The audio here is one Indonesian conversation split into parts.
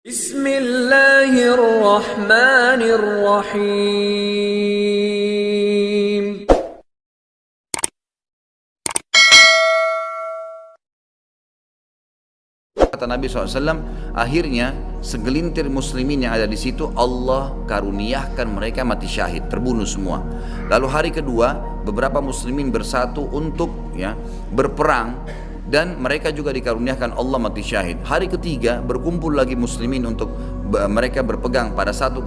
Bismillahirrahmanirrahim. Kata Nabi SAW, akhirnya segelintir muslimin yang ada di situ Allah karuniakan mereka mati syahid, terbunuh semua. Lalu hari kedua beberapa muslimin bersatu untuk berperang dan mereka juga dikaruniakan Allah mati syahid. Hari ketiga berkumpul lagi muslimin untuk mereka berpegang pada satu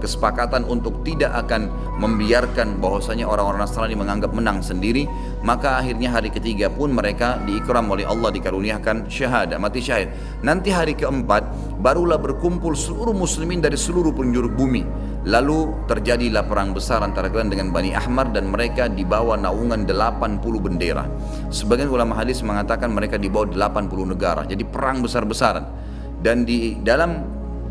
kesepakatan untuk tidak akan membiarkan bahwasanya orang-orang Nasrani menganggap menang sendiri. Maka akhirnya hari ketiga pun mereka diikram oleh Allah, dikaruniakan syahadah, mati syahid. Nanti hari keempat barulah berkumpul seluruh muslimin dari seluruh penjuru bumi. Lalu terjadilah perang besar antara kalian dengan Bani Ahmar dan mereka dibawa naungan 80 bendera. Sebagian ulama hadis mengatakan mereka dibawa 80 negara. Jadi perang besar-besaran. Dan di dalam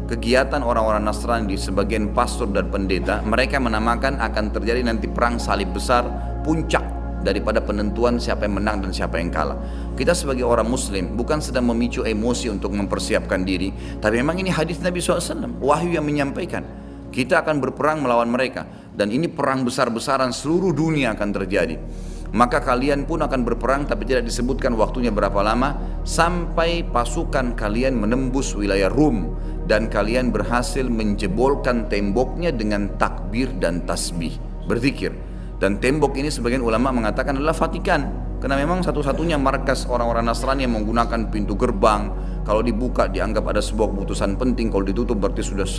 kegiatan orang-orang Nasrani di sebagian pastor dan pendeta, mereka menamakan akan terjadi nanti perang salib besar, puncak daripada penentuan siapa yang menang dan siapa yang kalah. Kita sebagai orang muslim bukan sedang memicu emosi untuk mempersiapkan diri, tapi memang ini hadis Nabi SAW, wahyu yang menyampaikan kita akan berperang melawan mereka, dan ini perang besar-besaran seluruh dunia akan terjadi. Maka kalian pun akan berperang, tapi tidak disebutkan waktunya berapa lama, sampai pasukan kalian menembus wilayah Rum dan kalian berhasil menjebolkan temboknya dengan takbir dan tasbih, berzikir. Dan tembok ini sebagian ulama mengatakan adalah Vatikan, karena memang satu-satunya markas orang-orang Nasrani yang menggunakan pintu gerbang. Kalau dibuka dianggap ada sebuah keputusan penting, kalau ditutup berarti sudah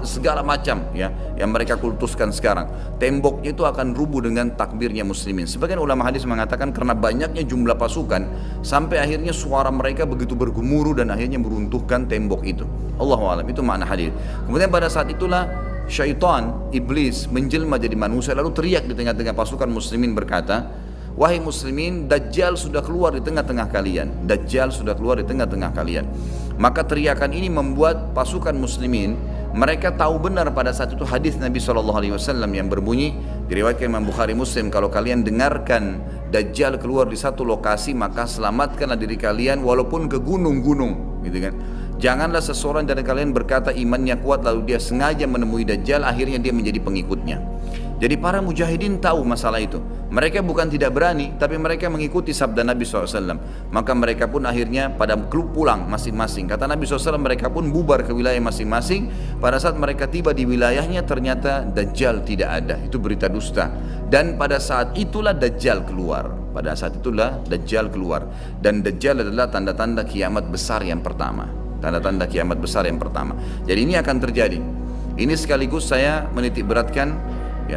segala macam yang mereka kultuskan sekarang. Temboknya itu akan rubuh dengan takbirnya muslimin. Sebagian ulama hadis mengatakan karena banyaknya jumlah pasukan sampai akhirnya suara mereka begitu bergemuruh dan akhirnya meruntuhkan tembok itu. Allahu a'lam, itu makna hadis. Kemudian pada saat itulah syaitan, iblis menjelma jadi manusia lalu teriak di tengah-tengah pasukan muslimin berkata, wahai muslimin, Dajjal sudah keluar di tengah-tengah kalian. Dajjal sudah keluar di tengah-tengah kalian. Maka teriakan ini membuat pasukan muslimin, mereka tahu benar pada saat itu hadis Nabi SAW yang berbunyi, diriwayatkan Imam Bukhari Muslim, kalau kalian dengarkan Dajjal keluar di satu lokasi, maka selamatkanlah diri kalian walaupun ke gunung-gunung, gitu kan. Janganlah seseorang dari kalian berkata imannya kuat lalu dia sengaja menemui Dajjal, akhirnya dia menjadi pengikutnya. Jadi para mujahidin tahu masalah itu. Mereka bukan tidak berani, tapi mereka mengikuti sabda Nabi SAW. Maka mereka pun akhirnya pada pulang masing-masing. Kata Nabi SAW, mereka pun bubar ke wilayah masing-masing. Pada saat mereka tiba di wilayahnya, ternyata Dajjal tidak ada. Itu berita dusta. Dan pada saat itulah Dajjal keluar. Pada saat itulah Dajjal keluar. Dan Dajjal adalah tanda-tanda kiamat besar yang pertama. Tanda-tanda kiamat besar yang pertama. Jadi ini akan terjadi. Ini sekaligus saya menitik beratkan,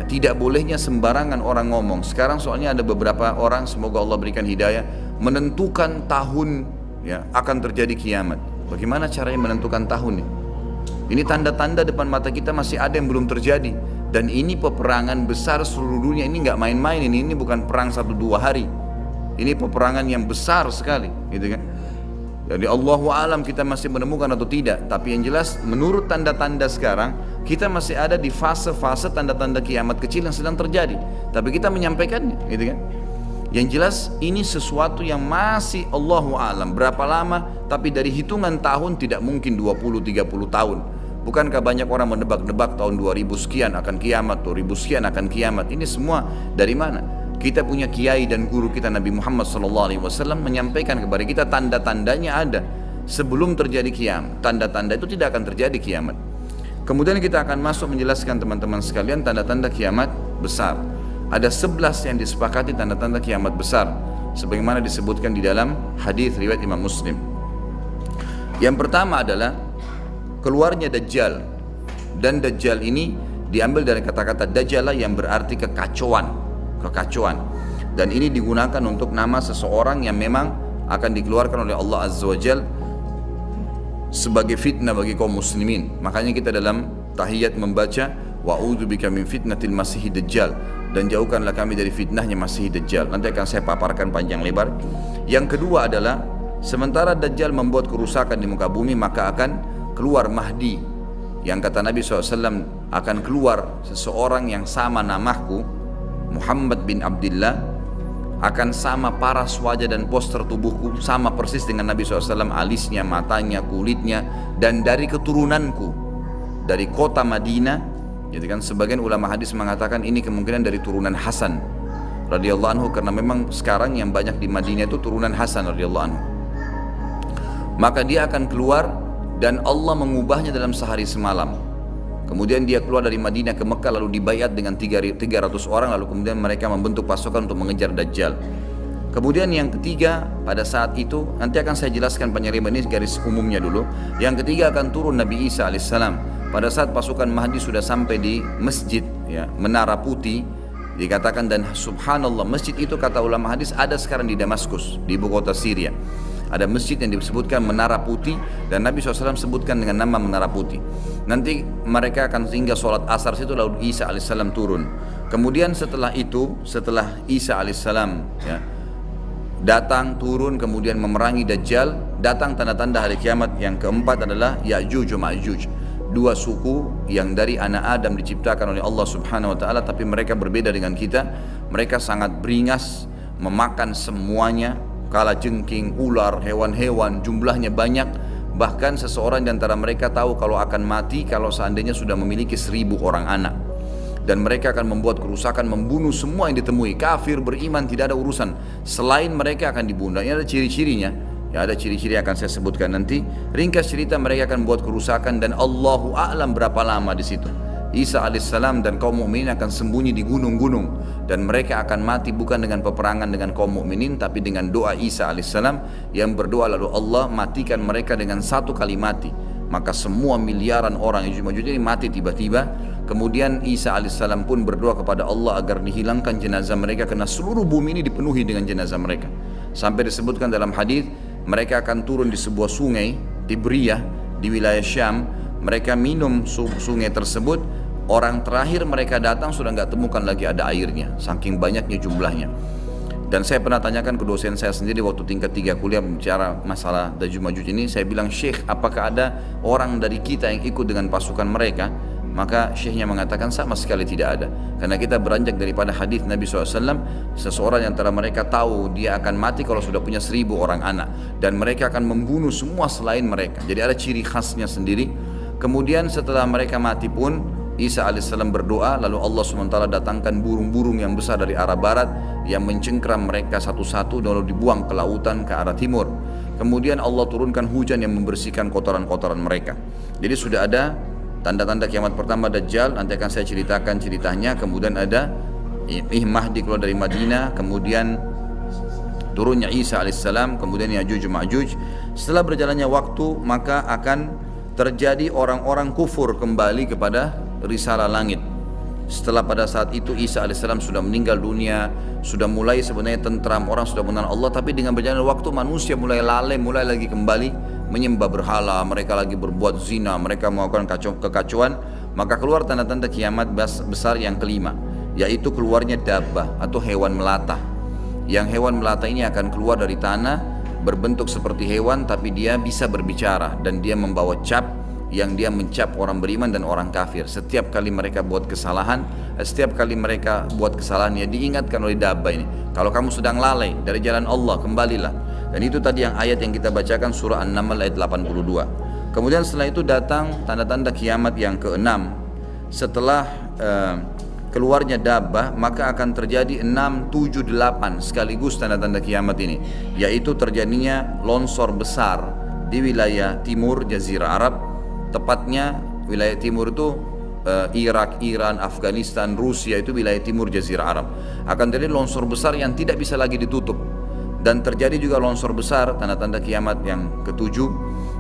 tidak bolehnya sembarangan orang ngomong. Sekarang soalnya ada beberapa orang, semoga Allah berikan hidayah, menentukan tahun akan terjadi kiamat. Bagaimana caranya menentukan tahun? Ini tanda-tanda depan mata kita masih ada yang belum terjadi. Dan ini peperangan besar seluruh dunia. Ini nggak main-main. Ini bukan perang 1-2 hari. Ini peperangan yang besar sekali, gitu kan? Jadi Allahu a'lam kita masih menemukan atau tidak. Tapi yang jelas menurut tanda-tanda sekarang, kita masih ada di fase-fase tanda-tanda kiamat kecil yang sedang terjadi. Tapi kita menyampaikannya, gitu kan? Yang jelas ini sesuatu yang masih Allahu a'lam berapa lama, tapi dari hitungan tahun tidak mungkin 20-30 tahun. Bukankah banyak orang menebak-nebak tahun 2000 sekian akan kiamat, 2000 sekian akan kiamat. Ini semua dari mana? Kita punya kiai dan guru kita Nabi Muhammad SAW menyampaikan kepada kita tanda-tandanya ada sebelum terjadi kiamat. Tanda-tanda itu tidak akan terjadi kiamat. Kemudian kita akan masuk menjelaskan teman-teman sekalian tanda-tanda kiamat besar. Ada 11 yang disepakati tanda-tanda kiamat besar, sebagaimana disebutkan di dalam hadis riwayat Imam Muslim. Yang pertama adalah keluarnya Dajjal. Dan Dajjal ini diambil dari kata-kata Dajjala yang berarti kekacauan. Dan ini digunakan untuk nama seseorang yang memang akan dikeluarkan oleh Allah Azza wa Jal sebagai fitnah bagi kaum muslimin. Makanya kita dalam tahiyat membaca wa'udzubika min fitnatil masihid dajjal, dan jauhkanlah kami dari fitnahnya Masih Dajjal. Nanti akan saya paparkan panjang lebar. Yang kedua adalah sementara Dajjal membuat kerusakan di muka bumi, maka akan keluar Mahdi, yang kata Nabi SAW akan keluar seseorang yang sama namaku, Muhammad bin Abdullah, akan sama paras wajah dan poster tubuhku, sama persis dengan Nabi SAW, alisnya, matanya, kulitnya, dan dari keturunanku, dari kota Madinah, gitu kan. Sebagian ulama hadis mengatakan ini kemungkinan dari turunan Hasan radhiyallahu anhu, karena memang sekarang yang banyak di Madinah itu turunan Hasan radhiyallahu anhu. Maka dia akan keluar dan Allah mengubahnya dalam sehari semalam. Kemudian dia keluar dari Madinah ke Mekah, lalu dibayat dengan 300 orang, lalu kemudian mereka membentuk pasukan untuk mengejar Dajjal. Kemudian yang ketiga, pada saat itu, nanti akan saya jelaskan penyeriman ini garis umumnya dulu. Yang ketiga akan turun Nabi Isa alaihissalam. Pada saat pasukan Mahdi sudah sampai di masjid, ya, Menara Putih, dikatakan, dan subhanallah, masjid itu kata ulama hadis ada sekarang di Damaskus, di ibu kota Syria. Ada masjid yang disebutkan Menara Putih, dan Nabi SAW sebutkan dengan nama Menara Putih. Nanti mereka akan tinggal sholat asar situ, lalu Isa alaihissalam turun. Kemudian setelah itu, setelah Isa alaihissalam, ya, datang turun kemudian memerangi Dajjal, datang tanda-tanda hari kiamat. Yang keempat adalah Ya'juj wa Ma'juj, dua suku yang dari anak Adam diciptakan oleh Allah Subhanahu wa taala, tapi mereka berbeda dengan kita. Mereka sangat beringas, memakan semuanya, kalajengking, ular, hewan-hewan, jumlahnya banyak. Bahkan seseorang di antara mereka tahu kalau akan mati kalau seandainya sudah memiliki 1000 orang anak. Dan mereka akan membuat kerusakan, membunuh semua yang ditemui. Kafir, beriman, tidak ada urusan. Selain mereka akan dibunuh. Ini ada ciri-cirinya. Ya, ada ciri-ciri yang akan saya sebutkan nanti. Ringkas cerita, mereka akan buat kerusakan dan Allahu a'lam berapa lama di situ. Isa alaihissalam dan kaum mukminin akan sembunyi di gunung-gunung, dan mereka akan mati bukan dengan peperangan dengan kaum mukminin, tapi dengan doa Isa alaihissalam yang berdoa, lalu Allah matikan mereka dengan satu kali mati. Maka semua miliaran orang yang Ya'juj ini mati tiba-tiba. Kemudian Isa alaihissalam pun berdoa kepada Allah agar dihilangkan jenazah mereka, karena seluruh bumi ini dipenuhi dengan jenazah mereka. Sampai disebutkan dalam hadis, mereka akan turun di sebuah sungai Tibriyah di wilayah Syam. Mereka minum sungai tersebut. Orang terakhir mereka datang sudah nggak temukan lagi ada airnya, saking banyaknya jumlahnya. Dan saya pernah tanyakan ke dosen saya sendiri waktu tingkat 3 kuliah bicara masalah Ya'juj Ma'juj ini. Saya bilang, Syekh, apakah ada orang dari kita yang ikut dengan pasukan mereka? Maka syekhnya mengatakan sama sekali tidak ada. Karena kita beranjak daripada hadis Nabi SAW, seseorang yang antara mereka tahu dia akan mati kalau sudah punya 1000 orang anak, dan mereka akan membunuh semua selain mereka. Jadi ada ciri khasnya sendiri. Kemudian setelah mereka mati pun Isa alaihissalam berdoa, lalu Allah SWT datangkan burung-burung yang besar dari arah barat yang mencengkram mereka satu-satu, lalu dibuang ke lautan ke arah timur. Kemudian Allah turunkan hujan yang membersihkan kotoran-kotoran mereka. Jadi sudah ada tanda-tanda kiamat pertama Dajjal, nanti akan saya ceritakan ceritanya. Kemudian ada Mahdi keluar dari Madinah, kemudian turunnya Isa alaihissalam, kemudian Ya'juj Ma'juj. Setelah berjalannya waktu, maka akan terjadi orang-orang kufur kembali kepada risalah langit. Setelah pada saat itu Isa alaihissalam sudah meninggal dunia, sudah mulai sebenarnya tentram, orang sudah mengenal Allah, tapi dengan berjalannya waktu manusia mulai lalai, mulai lagi kembali menyembah berhala, mereka lagi berbuat zina, mereka melakukan kekacauan. Maka keluar tanda-tanda kiamat besar yang kelima, yaitu keluarnya dabbah atau hewan melata. Yang hewan melata ini akan keluar dari tanah, berbentuk seperti hewan, tapi dia bisa berbicara dan dia membawa cap yang dia mencap orang beriman dan orang kafir. Setiap kali mereka buat kesalahan, ya diingatkan oleh dabbah ini, kalau kamu sedang lalai dari jalan Allah, kembalilah. Dan itu tadi yang ayat yang kita bacakan, surah An-Naml ayat 82. Kemudian setelah itu datang tanda-tanda kiamat yang keenam. Setelah keluarnya dabbah, maka akan terjadi 6, 7, 8 sekaligus tanda-tanda kiamat ini, yaitu terjadinya longsor besar di wilayah timur Jazirah Arab. Tepatnya wilayah timur itu Irak, Iran, Afghanistan, Rusia, itu wilayah timur Jazirah Arab. Akan terjadi longsor besar yang tidak bisa lagi ditutup. Dan terjadi juga longsor besar, tanda-tanda kiamat yang ketujuh,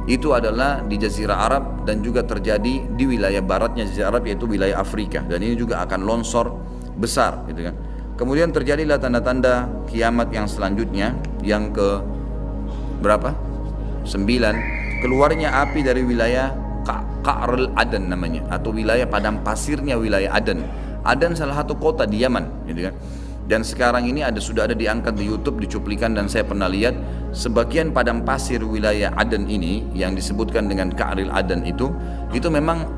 itu adalah di Jazirah Arab dan juga terjadi di wilayah baratnya Jazirah Arab, yaitu wilayah Afrika. Dan ini juga akan longsor besar, gitu kan. Kemudian terjadilah tanda-tanda kiamat yang selanjutnya, yang ke berapa? 9. Keluarnya api dari wilayah Ka'rul Aden namanya, atau wilayah padang pasirnya wilayah Aden. Aden salah satu kota di Yaman, gitu kan. Dan sekarang ini sudah ada diangkat di YouTube, dicuplikan, dan saya pernah lihat sebagian padang pasir wilayah Aden ini yang disebutkan dengan Ka'rul Aden itu memang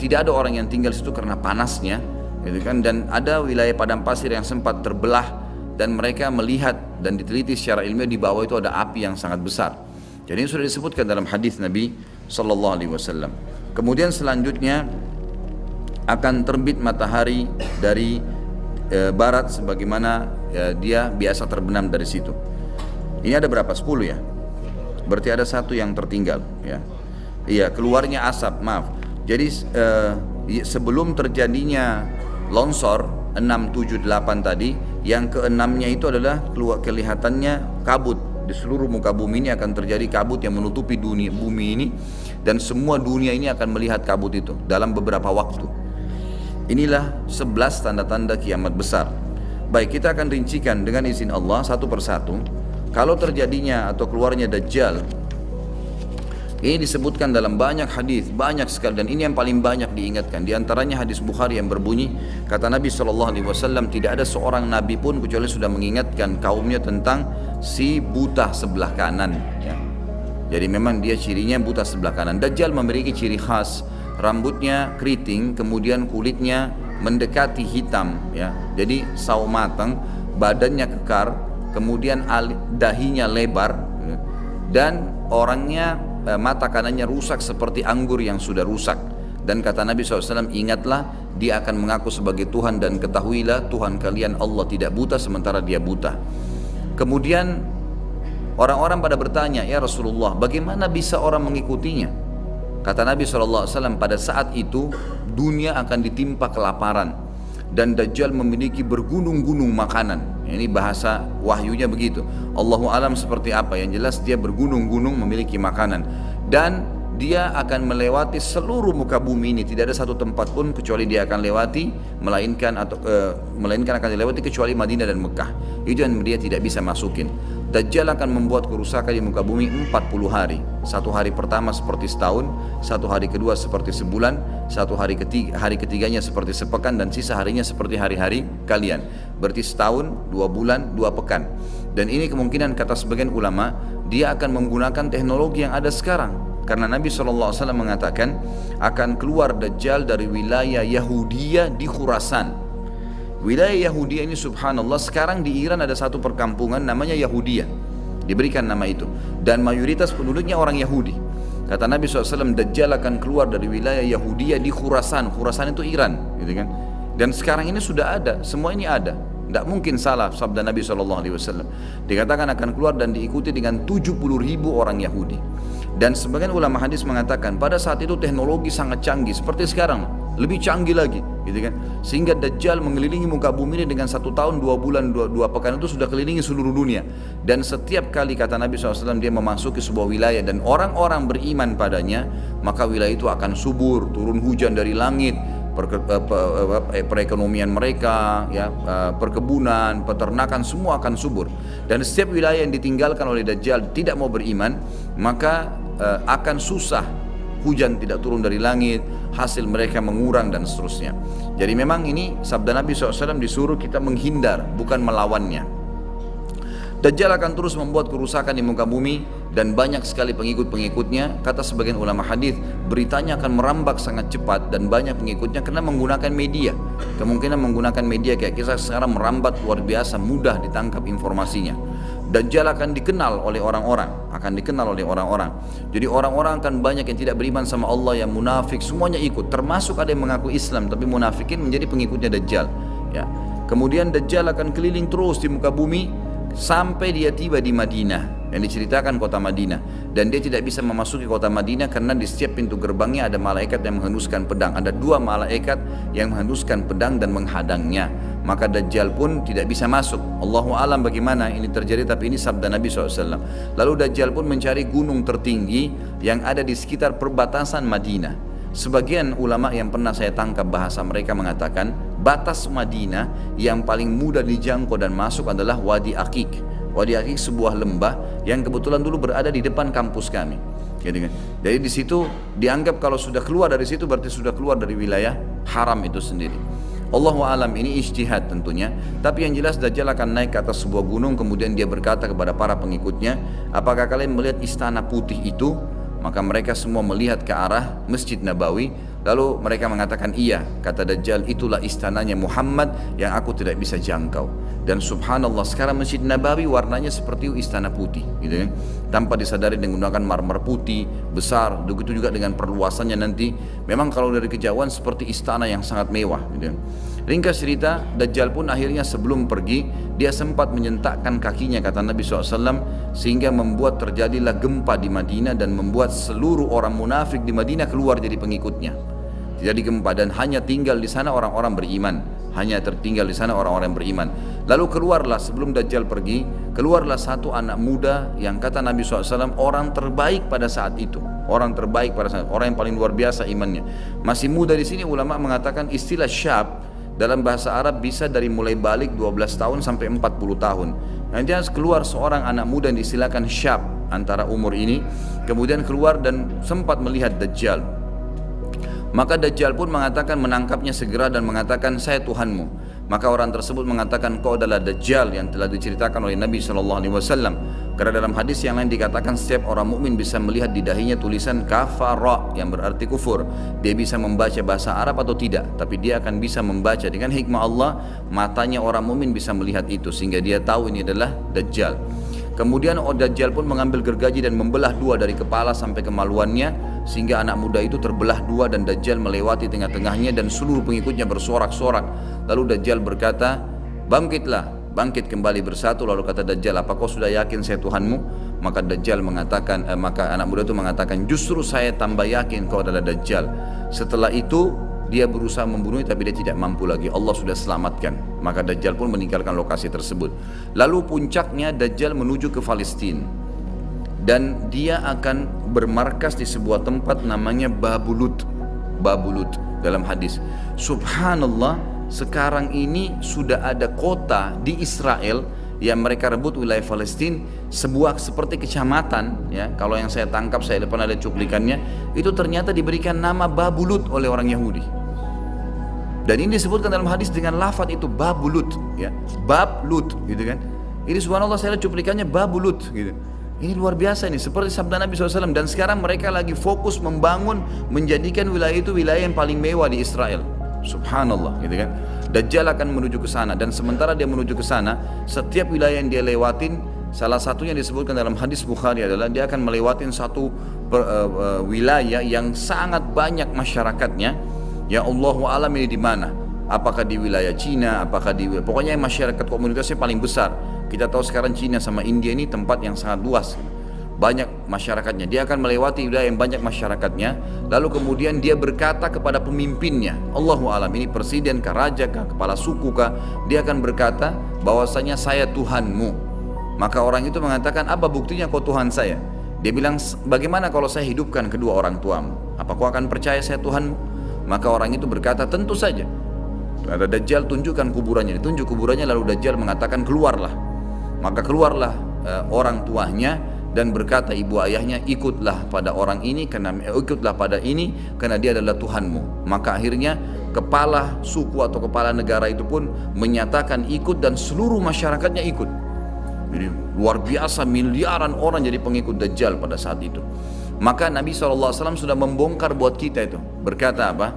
tidak ada orang yang tinggal di situ karena panasnya, gitu kan. Dan ada wilayah padang pasir yang sempat terbelah dan mereka melihat dan diteliti secara ilmiah di bawah itu ada api yang sangat besar. Jadi ini sudah disebutkan dalam hadis Nabi sallallahu alaihi wasallam. Kemudian selanjutnya akan terbit matahari dari barat sebagaimana dia biasa terbenam dari situ. Ini ada berapa? 10 ya? Berarti ada satu yang tertinggal ya. Iya, keluarnya asap, maaf. Jadi sebelum terjadinya longsor 6, 7, 8 tadi, yang keenamnya itu adalah kelihatannya kabut. Di seluruh muka bumi ini akan terjadi kabut yang menutupi dunia bumi ini, dan semua dunia ini akan melihat kabut itu dalam beberapa waktu. Inilah 11 tanda-tanda kiamat besar. Baik, kita akan rincikan dengan izin Allah satu persatu. Kalau terjadinya atau keluarnya Dajjal, ini disebutkan dalam banyak hadis, banyak sekali, dan ini yang paling banyak diingatkan. Di antaranya hadis Bukhari yang berbunyi, kata Nabi SAW, tidak ada seorang nabi pun kecuali sudah mengingatkan kaumnya tentang si buta sebelah kanan. Ya. Jadi memang dia cirinya buta sebelah kanan. Dajjal memiliki ciri khas, rambutnya keriting, kemudian kulitnya mendekati hitam. Ya. Jadi sawo matang, badannya kekar, kemudian dahinya lebar, ya. Dan orangnya mata kanannya rusak seperti anggur yang sudah rusak. Dan kata Nabi SAW, ingatlah dia akan mengaku sebagai Tuhan, dan ketahuilah Tuhan kalian Allah tidak buta sementara dia buta. Kemudian orang-orang pada bertanya, ya Rasulullah, bagaimana bisa orang mengikutinya? Kata Nabi SAW, pada saat itu dunia akan ditimpa kelaparan, dan Dajjal memiliki bergunung-gunung makanan. Ini bahasa wahyunya begitu. Allahu alam seperti apa, yang jelas dia bergunung-gunung memiliki makanan, dan dia akan melewati seluruh muka bumi ini. Tidak ada satu tempat pun kecuali dia akan lewati, melainkan akan dilewati kecuali Madinah dan Mekah. Itu yang dia tidak bisa masukin. Dajjal akan membuat kerusakan di muka bumi 40 hari. Satu hari pertama seperti setahun, satu hari kedua seperti sebulan, satu hari ketiganya seperti sepekan, dan sisa harinya seperti hari-hari kalian. Berarti setahun, 2 bulan, 2 pekan. Dan ini kemungkinan kata sebagian ulama, dia akan menggunakan teknologi yang ada sekarang. Karena Nabi SAW mengatakan akan keluar Dajjal dari wilayah Yahudiyah di Khurasan. Wilayah Yahudiyah ini subhanallah, sekarang di Iran ada satu perkampungan namanya Yahudiyah, diberikan nama itu, dan mayoritas penduduknya orang Yahudi. Kata Nabi SAW, Dajjal akan keluar dari wilayah Yahudiyah di Khurasan. Khurasan itu Iran, gitu kan? Dan sekarang ini sudah ada, semua ini ada. Tidak mungkin salah sabda Nabi SAW. Dikatakan akan keluar dan diikuti dengan 70.000 orang Yahudi. Dan sebagian ulama hadis mengatakan pada saat itu teknologi sangat canggih seperti sekarang, lebih canggih lagi, gitu kan? Sehingga Dajjal mengelilingi muka bumi ini dengan 1 tahun, 2 bulan, 2 pekan itu sudah kelilingi seluruh dunia. Dan setiap kali kata Nabi SAW dia memasuki sebuah wilayah dan orang-orang beriman padanya, maka wilayah itu akan subur, turun hujan dari langit, perekonomian mereka, ya, perkebunan, peternakan, semua akan subur. Dan setiap wilayah yang ditinggalkan oleh Dajjal tidak mau beriman, maka akan susah, hujan tidak turun dari langit, hasil mereka mengurang dan seterusnya. Jadi memang ini sabda Nabi SAW, disuruh kita menghindar, bukan melawannya. Dajjal akan terus membuat kerusakan di muka bumi dan banyak sekali pengikut-pengikutnya. Kata sebagian ulama hadis, beritanya akan merambak sangat cepat dan banyak pengikutnya karena menggunakan media. Kemungkinan menggunakan media kayak kita sekarang merambat luar biasa, mudah ditangkap informasinya. Dajjal akan dikenal oleh orang-orang, Jadi orang-orang akan banyak yang tidak beriman sama Allah, yang munafik, semuanya ikut. Termasuk ada yang mengaku Islam tapi munafikin menjadi pengikutnya Dajjal. Ya. Kemudian Dajjal akan keliling terus di muka bumi sampai dia tiba di Madinah, yang diceritakan kota Madinah, dan dia tidak bisa memasuki kota Madinah karena di setiap pintu gerbangnya ada malaikat yang menghunuskan pedang. Ada 2 malaikat yang menghunuskan pedang dan menghadangnya, maka Dajjal pun tidak bisa masuk. Allahu alam bagaimana ini terjadi, tapi ini sabda Nabi SAW. Lalu Dajjal pun mencari gunung tertinggi yang ada di sekitar perbatasan Madinah. Sebagian ulama yang pernah saya tangkap bahasa mereka mengatakan batas Madinah yang paling mudah dijangkau dan masuk adalah Wadi Aqiq. Wadi Aqiq sebuah lembah yang kebetulan dulu berada di depan kampus kami. Jadi di situ dianggap kalau sudah keluar dari situ berarti sudah keluar dari wilayah haram itu sendiri. Allahu alam, ini ijtihad tentunya, tapi yang jelas Dajjal akan naik ke atas sebuah gunung, kemudian dia berkata kepada para pengikutnya, apakah kalian melihat istana putih itu? Maka mereka semua melihat ke arah Masjid Nabawi, Lalu mereka mengatakan iya, kata Dajjal, itulah istananya Muhammad yang aku tidak bisa jangkau. Dan subhanallah sekarang Masjid Nabawi warnanya seperti istana putih gitu kan. Tanpa disadari dengan menggunakan marmer putih besar, begitu juga dengan perluasannya nanti. Memang kalau dari kejauhan seperti istana yang sangat mewah gitu kan. Ringkas cerita, Dajjal pun akhirnya sebelum pergi dia sempat menyentakkan kakinya kata Nabi SAW, sehingga membuat terjadilah gempa di Madinah dan membuat seluruh orang munafik di Madinah keluar jadi pengikutnya. Jadi gempa dan hanya tinggal di sana orang-orang beriman, hanya tertinggal di sana orang-orang beriman. Lalu keluarlah sebelum Dajjal pergi, keluarlah satu anak muda yang kata Nabi SAW orang terbaik pada saat itu, orang terbaik pada saat, orang yang paling luar biasa imannya. Masih muda di sini ulama mengatakan istilah syab dalam bahasa Arab bisa dari mulai balik 12 tahun sampai 40 tahun. Nanti keluar seorang anak muda yang diistilahkan syab antara umur ini, kemudian keluar dan sempat melihat Dajjal. Maka Dajjal pun mengatakan menangkapnya segera dan mengatakan saya Tuhanmu. Maka orang tersebut mengatakan kau adalah Dajjal yang telah diceritakan oleh Nabi SAW. Karena dalam hadis yang lain dikatakan setiap orang mukmin bisa melihat di dahinya tulisan kafara yang berarti kufur. Dia bisa membaca bahasa Arab atau tidak, tapi dia akan bisa membaca dengan hikmah Allah. Matanya orang mukmin bisa melihat itu sehingga dia tahu ini adalah Dajjal. Kemudian Dajjal pun mengambil gergaji dan membelah dua dari kepala sampai kemaluannya, sehingga anak muda itu terbelah dua dan Dajjal melewati tengah-tengahnya dan seluruh pengikutnya bersorak-sorak. Lalu Dajjal berkata, bangkitlah, bangkit kembali bersatu. Lalu kata Dajjal, apa kau sudah yakin saya Tuhanmu? Maka Dajjal mengatakan, maka anak muda itu mengatakan, justru saya tambah yakin kau adalah Dajjal. Setelah itu dia berusaha membunuhnya tapi dia tidak mampu lagi, Allah sudah selamatkan. Maka Dajjal pun meninggalkan lokasi tersebut. Lalu puncaknya Dajjal menuju ke Palestina dan dia akan bermarkas di sebuah tempat namanya Babulut. Babulut dalam hadis. Subhanallah, sekarang ini sudah ada kota di Israel yang mereka rebut wilayah Palestina, sebuah seperti kecamatan ya. Kalau yang saya tangkap, saya depan ada cuplikannya, itu ternyata diberikan nama Babulut oleh orang Yahudi. Dan ini disebutkan dalam hadis dengan lafaz itu Babulut ya, Bablut gitu kan. Ini subhanallah saya lihat cuplikannya Babulut gitu. Ini luar biasa ini, seperti sabda Nabi SAW. Dan sekarang mereka lagi fokus membangun, menjadikan wilayah itu wilayah yang paling mewah di Israel. Subhanallah gitu kan. Dajjal akan menuju ke sana dan sementara dia menuju ke sana, setiap wilayah yang dia lewatin, salah satunya disebutkan dalam hadis Bukhari adalah dia akan melewatin satu wilayah yang sangat banyak masyarakatnya. Ya Allahu alam ini di mana? Apakah di wilayah Cina, apakah di pokoknya masyarakat komunitasnya paling besar. Kita tahu sekarang Cina sama India ini tempat yang sangat luas, banyak masyarakatnya. Dia akan melewati wilayah yang banyak masyarakatnya. Lalu kemudian dia berkata kepada pemimpinnya, Allahu alam ini presiden kah, raja kah, kepala suku kah, dia akan berkata bahwasanya saya Tuhanmu. Maka orang itu mengatakan, apa buktinya kau Tuhan saya? Dia bilang, bagaimana kalau saya hidupkan kedua orang tuamu? Apa kau akan percaya saya Tuhanmu? Maka orang itu berkata, tentu saja. Ada Dajjal, tunjukkan kuburannya. Ditunjuk kuburannya, lalu Dajjal mengatakan, keluarlah. Maka keluarlah orang tuanya dan berkata ibu ayahnya, ikutlah pada orang ini karena ikutlah pada ini karena dia adalah Tuhanmu. Maka akhirnya kepala suku atau kepala negara itu pun menyatakan ikut dan seluruh masyarakatnya ikut. Jadi luar biasa, miliaran orang jadi pengikut Dajjal pada saat itu. Maka Nabi SAW sudah membongkar buat kita itu. Berkata apa?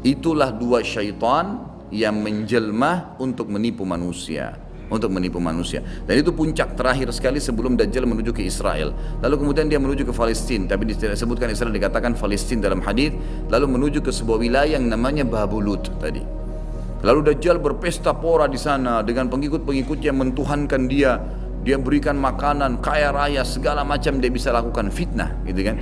Itulah dua syaitan yang menjelma untuk menipu manusia. Untuk menipu manusia. Dan itu puncak terakhir sekali sebelum Dajjal menuju ke Israel. Lalu kemudian dia menuju ke Palestina. Tapi disebutkan Israel, dikatakan Palestina dalam hadis. Lalu menuju ke sebuah wilayah yang namanya Babulut tadi. Lalu Dajjal berpesta pora di sana dengan pengikut-pengikutnya, mentuhankan dia. Dia berikan makanan, kaya raya, segala macam dia bisa lakukan, fitnah gitu kan.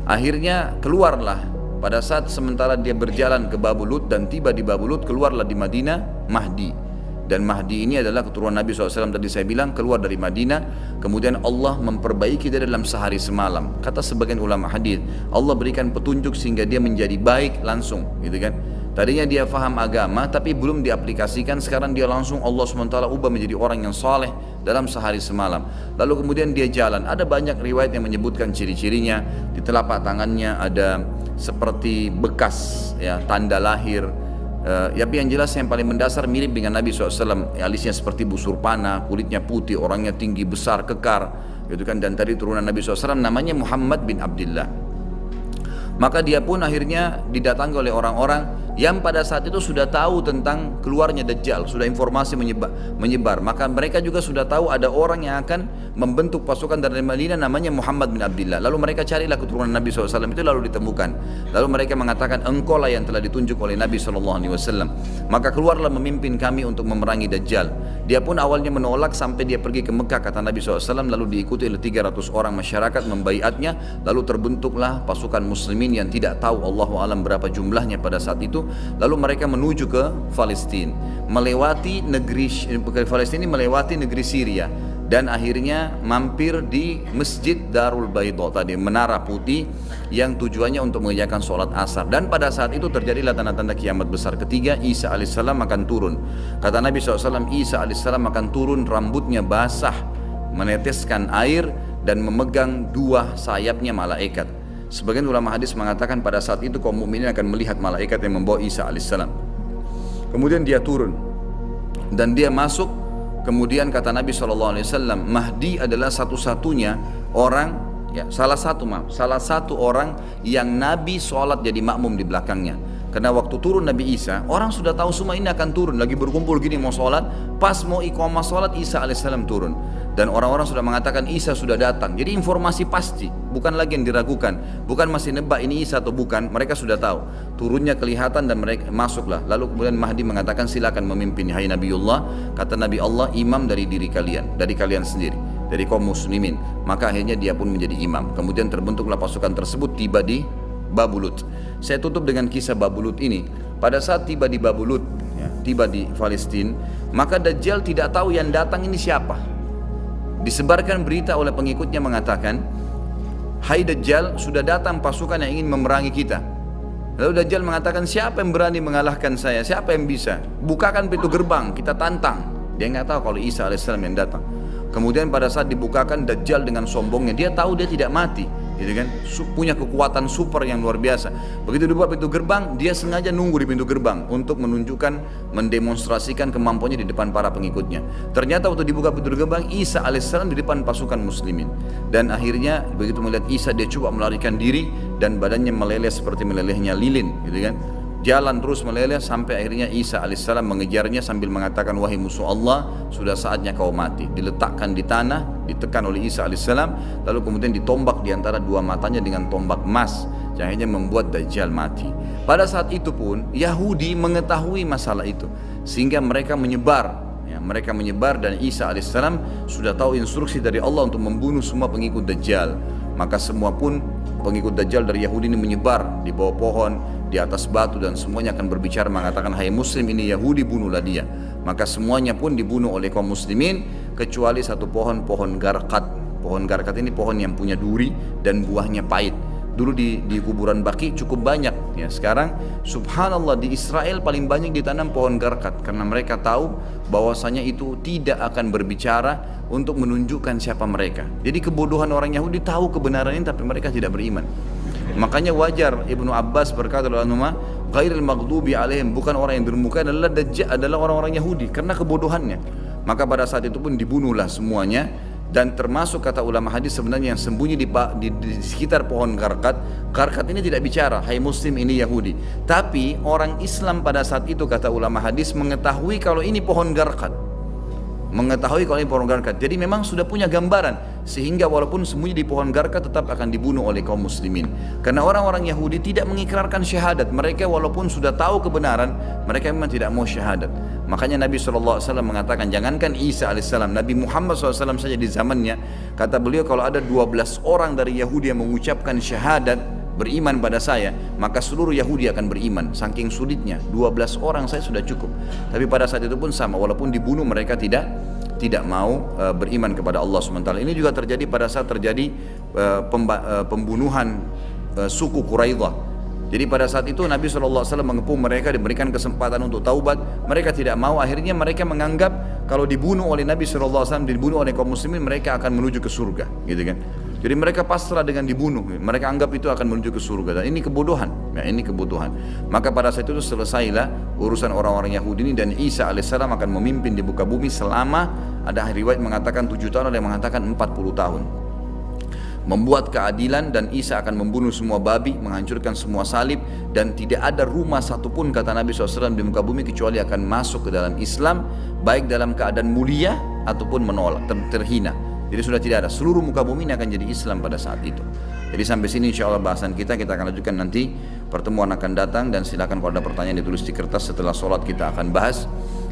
Akhirnya keluarlah pada saat sementara dia berjalan ke Babulut dan tiba di Babulut, keluarlah di Madinah Mahdi. Dan Mahdi ini adalah keturunan Nabi SAW tadi saya bilang, keluar dari Madinah. Kemudian Allah memperbaiki dia dalam sehari semalam. Kata sebagian ulama hadis, Allah berikan petunjuk sehingga dia menjadi baik langsung gitu kan. Tadinya dia faham agama tapi belum diaplikasikan, sekarang dia langsung Allah SWT ubah menjadi orang yang saleh dalam sehari semalam. Lalu kemudian dia jalan. Ada banyak riwayat yang menyebutkan ciri-cirinya. Di telapak tangannya ada seperti bekas ya, tanda lahir. Tapi yang jelas yang paling mendasar mirip dengan Nabi SAW. Alisnya seperti busur panah, kulitnya putih, orangnya tinggi besar, kekar gitu kan. Dan tadi turunan Nabi SAW namanya Muhammad bin Abdullah. Maka dia pun akhirnya didatangi oleh orang-orang yang pada saat itu sudah tahu tentang keluarnya Dajjal, sudah informasi menyebar. Maka mereka juga sudah tahu ada orang yang akan membentuk pasukan dari Madinah namanya Muhammad bin Abdullah. Lalu mereka carilah keturunan Nabi SAW itu, lalu ditemukan. Lalu mereka mengatakan, engkau lah yang telah ditunjuk oleh Nabi SAW. Maka keluarlah memimpin kami untuk memerangi Dajjal. Dia pun awalnya menolak sampai dia pergi ke Mekah, kata Nabi SAW, lalu diikuti oleh 300 orang masyarakat membaiatnya. Lalu terbentuklah pasukan muslimin yang tidak tahu Allahu alam berapa jumlahnya pada saat itu. Lalu mereka menuju ke Palestina, melewati negeri Palestina, melewati negeri Syria, dan akhirnya mampir di Masjid Darul Baydha tadi, menara putih yang tujuannya untuk mengerjakan sholat asar. Dan pada saat itu terjadilah tanda-tanda kiamat besar ketiga. Isa alaihissalam akan turun. Kata Nabi SAW, Isa alaihissalam akan turun, rambutnya basah, meneteskan air, dan memegang dua sayapnya malaikat. Sebagian ulama hadis mengatakan pada saat itu kaum mukminin akan melihat malaikat yang membawa Isa alaihissalam. Kemudian dia turun dan dia masuk. Kemudian kata Nabi SAW, Mahdi adalah satu-satunya orang, salah satu orang yang Nabi sholat jadi makmum di belakangnya. Karena waktu turun Nabi Isa, orang sudah tahu semua ini akan turun, lagi berkumpul gini mau sholat, pas mau iqamah sholat Isa alaihissalam turun. Dan orang-orang sudah mengatakan Isa sudah datang. Jadi informasi pasti, bukan lagi yang diragukan, bukan masih nebak ini Isa atau bukan, mereka sudah tahu. Turunnya kelihatan dan mereka masuklah. Lalu kemudian Mahdi mengatakan, silakan memimpin hai Nabiullah. Kata Nabi Allah, imam dari diri kalian, dari kalian sendiri, dari kaum muslimin. Maka akhirnya dia pun menjadi imam. Kemudian terbentuklah pasukan tersebut, tiba di Babulut. Saya tutup dengan kisah Babulut ini. Pada saat tiba di Babulut, tiba di Palestina, maka Dajjal tidak tahu yang datang ini siapa. Disebarkan berita oleh pengikutnya mengatakan, hai Dajjal, sudah datang pasukan yang ingin memerangi kita. Lalu Dajjal mengatakan, siapa yang berani mengalahkan saya? Siapa yang bisa? Bukakan pintu gerbang, kita tantang. Dia nggak tahu kalau Isa alaihissalam yang datang. Kemudian pada saat dibukakan, Dajjal dengan sombongnya, dia tahu dia tidak mati, gitu kan? Punya kekuatan super yang luar biasa. Begitu dibuka pintu gerbang, dia sengaja nunggu di pintu gerbang untuk menunjukkan, mendemonstrasikan kemampuannya di depan para pengikutnya. Ternyata waktu dibuka pintu gerbang, Isa alaihissalam di depan pasukan muslimin. Dan akhirnya begitu melihat Isa, dia coba melarikan diri dan badannya meleleh seperti melelehnya lilin, gitu kan? Jalan terus meleleh sampai akhirnya Isa alaihissalam mengejarnya sambil mengatakan, wahai musuh Allah, sudah saatnya kau mati. Diletakkan di tanah, ditekan oleh Isa alaihissalam, lalu kemudian ditombak di antara dua matanya dengan tombak emas, yang akhirnya membuat Dajjal mati. Pada saat itu pun Yahudi mengetahui masalah itu, sehingga mereka menyebar. Mereka menyebar, dan Isa alaihissalam sudah tahu instruksi dari Allah untuk membunuh semua pengikut Dajjal. Maka semua pun pengikut Dajjal dari Yahudi ini menyebar di bawah pohon, di atas batu, dan semuanya akan berbicara mengatakan, hai muslim, ini Yahudi, bunuhlah dia. Maka semuanya pun dibunuh oleh kaum muslimin kecuali satu pohon garkat. Pohon garkat ini pohon yang punya duri dan buahnya pahit. Dulu di kuburan Baqi cukup banyak, ya. Sekarang subhanallah di Israel paling banyak ditanam pohon garkat, karena mereka tahu bahwasanya itu tidak akan berbicara untuk menunjukkan siapa mereka. Jadi kebodohan orang Yahudi, tahu kebenaran ini tapi mereka tidak beriman. Makanya wajar Ibnu Abbas berkata dalam nama ghairil maghdubi alaihim, bukan orang yang durmuka adalah orang-orang Yahudi karena kebodohannya. Maka pada saat itu pun dibunuhlah semuanya. Dan termasuk kata ulama hadis sebenarnya yang sembunyi di sekitar pohon garkat. Garkat ini tidak bicara, hai muslim, ini Yahudi. Tapi orang Islam pada saat itu kata ulama hadis mengetahui kalau ini pohon garkat. Jadi memang sudah punya gambaran, sehingga walaupun sembunyi di pohon garkat tetap akan dibunuh oleh kaum muslimin. Karena orang-orang Yahudi tidak mengikrarkan syahadat. Mereka walaupun sudah tahu kebenaran, mereka memang tidak mau syahadat. Makanya Nabi SAW mengatakan, jangankan Isa alaihissalam, Nabi Muhammad SAW saja di zamannya, kata beliau, kalau ada 12 orang dari Yahudi yang mengucapkan syahadat, beriman pada saya, maka seluruh Yahudi akan beriman. Saking sulitnya, 12 orang saya sudah cukup. Tapi pada saat itu pun sama, walaupun dibunuh mereka tidak mau beriman kepada Allah SWT. Ini juga terjadi pada saat terjadi pembunuhan suku Quraidah. Jadi pada saat itu Nabi SAW mengepung mereka, diberikan kesempatan untuk taubat. Mereka tidak mau. Akhirnya mereka menganggap kalau dibunuh oleh Nabi SAW, dibunuh oleh kaum muslimin, mereka akan menuju ke surga, gitu kan? Jadi mereka pasrah dengan dibunuh. Mereka anggap itu akan menuju ke surga. Dan ini kebodohan. Ya, ini kebodohan. Maka pada saat itu selesailah urusan orang-orang Yahudi ini, dan Isa alaihissalam akan memimpin di muka bumi selama, ada riwayat mengatakan 7 tahun, ada yang mengatakan 40 tahun. membuat keadilan, dan Isa akan membunuh semua babi, menghancurkan semua salib, dan tidak ada rumah satupun kata Nabi SAW di muka bumi kecuali akan masuk ke dalam Islam, baik dalam keadaan mulia ataupun menolak, terhina. Jadi sudah tidak ada, seluruh muka bumi ini akan jadi Islam pada saat itu. Jadi sampai sini insya Allah bahasan kita akan lanjutkan nanti, pertemuan akan datang, dan silakan kalau ada pertanyaan ditulis di kertas, setelah sholat kita akan bahas,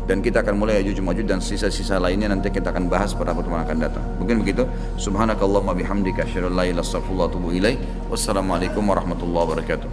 dan kita akan mulai Ya'juj Ma'juj dan sisa-sisa lainnya nanti kita akan bahas pada pertemuan akan datang. Mungkin begitu. Subhanakallahumma bihamdika asyhadu an la ilaha illa anta astaghfiruka wa atubu ilaik. Wassalamualaikum warahmatullahi wabarakatuh.